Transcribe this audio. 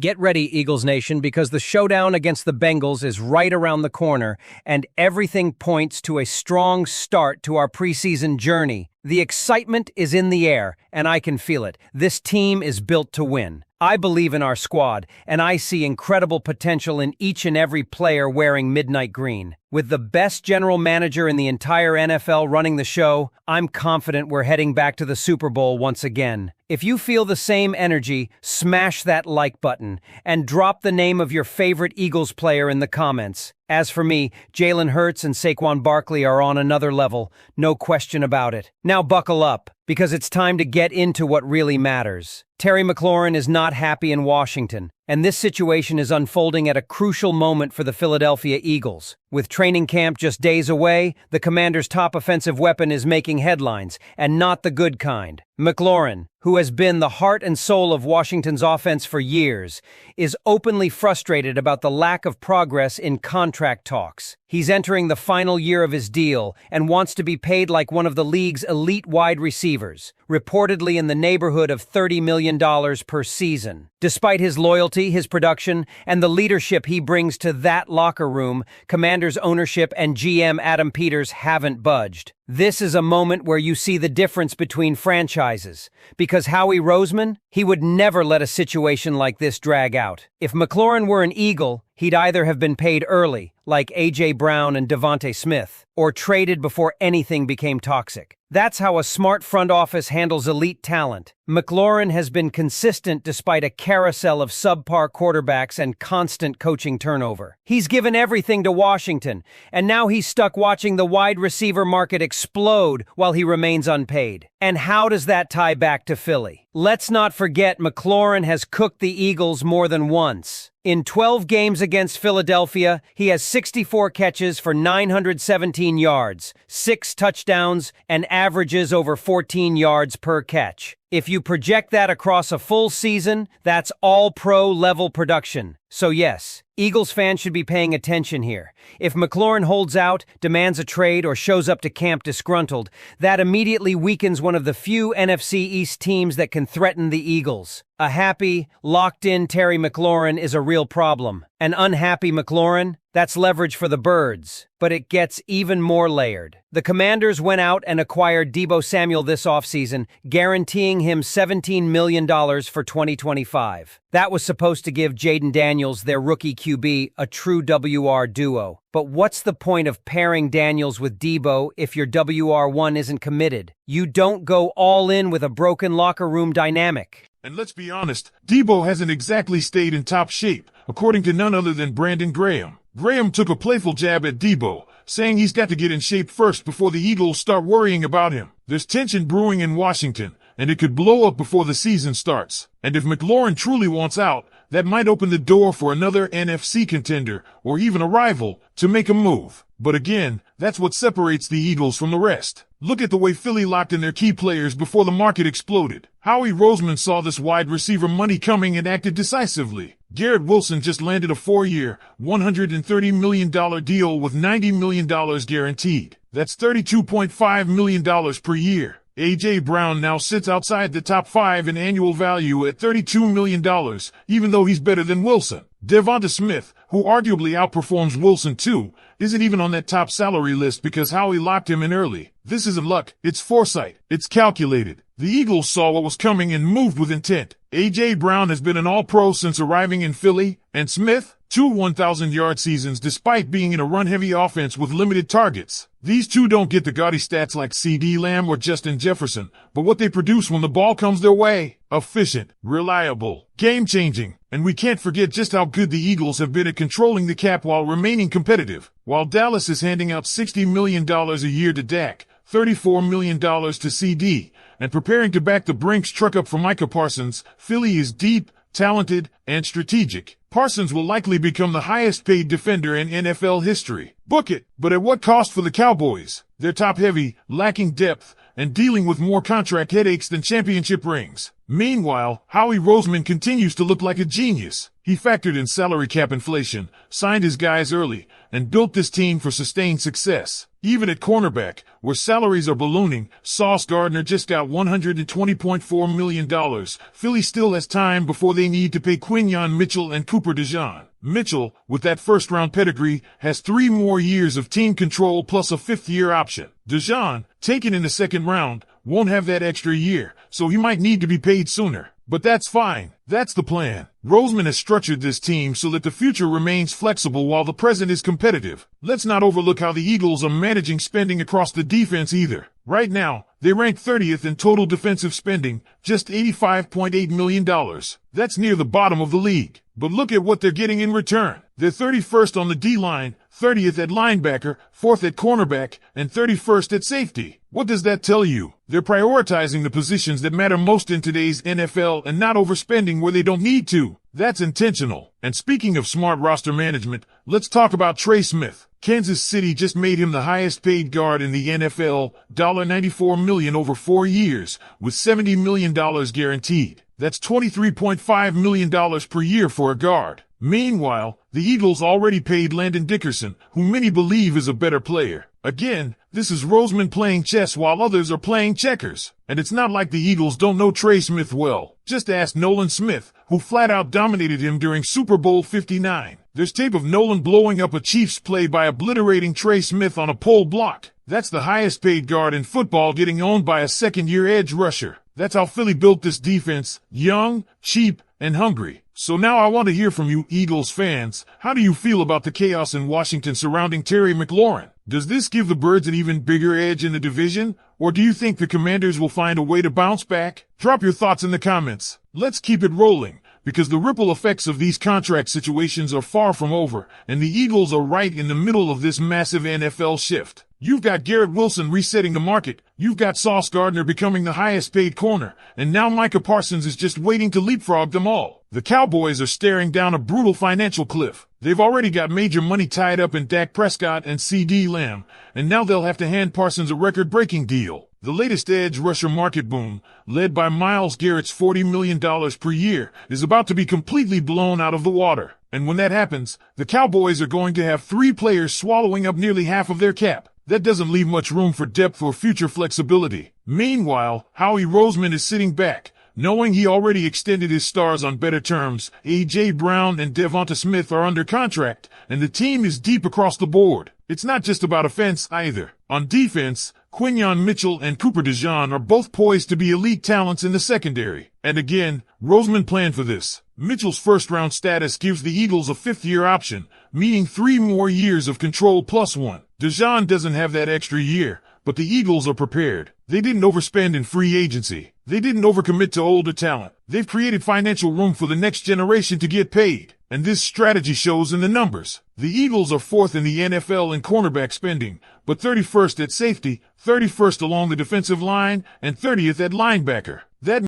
Get ready, Eagles Nation, because the showdown against the Bengals is right around the corner, and everything points to a strong start to our preseason journey. The excitement is in the air, and I can feel it. This team is built to win. I believe in our squad, and I see incredible potential in each and every player wearing midnight green. With the best general manager in the entire NFL running the show, I'm confident we're heading back to the Super Bowl once again. If you feel the same energy, smash that like button and drop the name of your favorite Eagles player in the comments. As for me, Jalen Hurts and Saquon Barkley are on another level, no question about it. Now buckle up, because it's time to get into what really matters. Terry McLaurin is not happy in Washington, and this situation is unfolding at a crucial moment for the Philadelphia Eagles. With training camp just days away, the Commander's top offensive weapon is making headlines, and not the good kind. McLaurin, who has been the heart and soul of Washington's offense for years, is openly frustrated about the lack of progress in contract talks. He's entering the final year of his deal and wants to be paid like one of the league's elite wide receivers, reportedly in the neighborhood of $30 million per season. Despite his loyalty, his production, and the leadership he brings to that locker room, Commanders ownership and GM Adam Peters haven't budged. This is a moment where you see the difference between franchises. Because Howie Roseman, he would never let a situation like this drag out. If McLaurin were an Eagle, he'd either have been paid early, like A.J. Brown and DeVonta Smith, or traded before anything became toxic. That's how a smart front office handles elite talent. McLaurin has been consistent despite a carousel of subpar quarterbacks and constant coaching turnover. He's given everything to Washington, and now he's stuck watching the wide receiver market explode while he remains unpaid. And how does that tie back to Philly? Let's not forget McLaurin has cooked the Eagles more than once. In 12 games against Philadelphia, he has 64 catches for 917 yards, 6 touchdowns, and averages over 14 yards per catch. If you project that across a full season, that's all-pro level production. So yes, Eagles fans should be paying attention here. If McLaurin holds out, demands a trade, or shows up to camp disgruntled, that immediately weakens one of the few NFC East teams that can threaten the Eagles. A happy, locked-in Terry McLaurin is a real problem. An unhappy McLaurin? That's leverage for the birds. But it gets even more layered. The Commanders went out and acquired Deebo Samuel this offseason, guaranteeing him $17 million for 2025. That was supposed to give Jaden Daniels, their rookie QB, a true WR duo. But what's the point of pairing Daniels with Deebo if your WR1 isn't committed? You don't go all in with a broken locker room dynamic. And let's be honest, Deebo hasn't exactly stayed in top shape, according to none other than Brandon Graham. Graham took a playful jab at Deebo, saying he's got to get in shape first before the Eagles start worrying about him. There's tension brewing in Washington, and it could blow up before the season starts. And if McLaurin truly wants out, that might open the door for another NFC contender, or even a rival, to make a move. But again, that's what separates the Eagles from the rest. Look at the way Philly locked in their key players before the market exploded. Howie Roseman saw this wide receiver money coming and acted decisively. Garrett Wilson just landed a 4-year, $130 million deal with $90 million guaranteed. That's $32.5 million per year. A.J. Brown now sits outside the top 5 in annual value at $32 million, even though he's better than Wilson. DeVonta Smith, who arguably outperforms Wilson too, isn't even on that top salary list because Howie locked him in early. This isn't luck, it's foresight. It's calculated. The Eagles saw what was coming and moved with intent. A.J. Brown has been an all-pro since arriving in Philly, and Smith, 2 1,000-yard seasons despite being in a run-heavy offense with limited targets. These two don't get the gaudy stats like C.D. Lamb or Justin Jefferson, but what they produce when the ball comes their way: efficient, reliable, game-changing. And we can't forget just how good the Eagles have been at controlling the cap while remaining competitive. While Dallas is handing out $60 million a year to Dak, $34 million to CD, and preparing to back the Brinks truck up for Micah Parsons, Philly is deep, talented, and strategic. Parsons will likely become the highest-paid defender in NFL history. Book it, but at what cost for the Cowboys? They're top-heavy, lacking depth, and dealing with more contract headaches than championship rings. Meanwhile, Howie Roseman continues to look like a genius. He factored in salary cap inflation, signed his guys early, and built this team for sustained success. Even at cornerback, where salaries are ballooning, Sauce Gardner just got $120.4 million. Philly still has time before they need to pay Quinyon Mitchell and Cooper DeJean. Mitchell, with that first-round pedigree, has 3 more years of team control plus a 5th-year option. DeJean, taken in the 2nd round, won't have that extra year, so he might need to be paid sooner. But that's fine. That's the plan. Roseman has structured this team so that the future remains flexible while the present is competitive. Let's not overlook how the Eagles are managing spending across the defense either. Right now, they rank 30th in total defensive spending, just $85.8 million. That's near the bottom of the league. But look at what they're getting in return. They're 31st on the D-line, 30th at linebacker, 4th at cornerback, and 31st at safety. What does that tell you? They're prioritizing the positions that matter most in today's NFL and not overspending where they don't need to. That's intentional. And speaking of smart roster management, let's talk about Trey Smith. Kansas City just made him the highest paid guard in the NFL, $94 million over 4 years, with $70 million guaranteed. That's $23.5 million per year for a guard. Meanwhile, the Eagles already paid Landon Dickerson, who many believe is a better player. Again, this is Roseman playing chess while others are playing checkers. And it's not like the Eagles don't know Trey Smith well. Just ask Nolan Smith, who flat out dominated him during Super Bowl 59. There's tape of Nolan blowing up a Chiefs play by obliterating Trey Smith on a pole block. That's the highest paid guard in football getting owned by a 2nd-year edge rusher. That's how Philly built this defense, young, cheap, and hungry. So now I want to hear from you, Eagles fans. How do you feel about the chaos in Washington surrounding Terry McLaurin? Does this give the Birds an even bigger edge in the division? Or do you think the Commanders will find a way to bounce back? Drop your thoughts in the comments. Let's keep it rolling, because the ripple effects of these contract situations are far from over, and the Eagles are right in the middle of this massive NFL shift. You've got Garrett Wilson resetting the market, you've got Sauce Gardner becoming the highest paid corner, and now Micah Parsons is just waiting to leapfrog them all. The Cowboys are staring down a brutal financial cliff. They've already got major money tied up in Dak Prescott and CD Lamb, and now they'll have to hand Parsons a record-breaking deal. The latest edge rusher market boom, led by Myles Garrett's $40 million per year, is about to be completely blown out of the water. And when that happens, the Cowboys are going to have 3 players swallowing up nearly half of their cap. That doesn't leave much room for depth or future flexibility. Meanwhile, Howie Roseman is sitting back, knowing he already extended his stars on better terms. A.J. Brown and DeVonta Smith are under contract, and the team is deep across the board. It's not just about offense either. On defense, Quinyon Mitchell and Cooper DeJean are both poised to be elite talents in the secondary. And again, Roseman planned for this. Mitchell's first-round status gives the Eagles a 5th-year option, meaning 3 more years of control plus 1. DeJean doesn't have that extra year, but the Eagles are prepared. They didn't overspend in free agency. They didn't overcommit to older talent. They've created financial room for the next generation to get paid. And this strategy shows in the numbers. The Eagles are 4th in the NFL in cornerback spending, but 31st at safety, 31st along the defensive line, and 30th at linebacker. That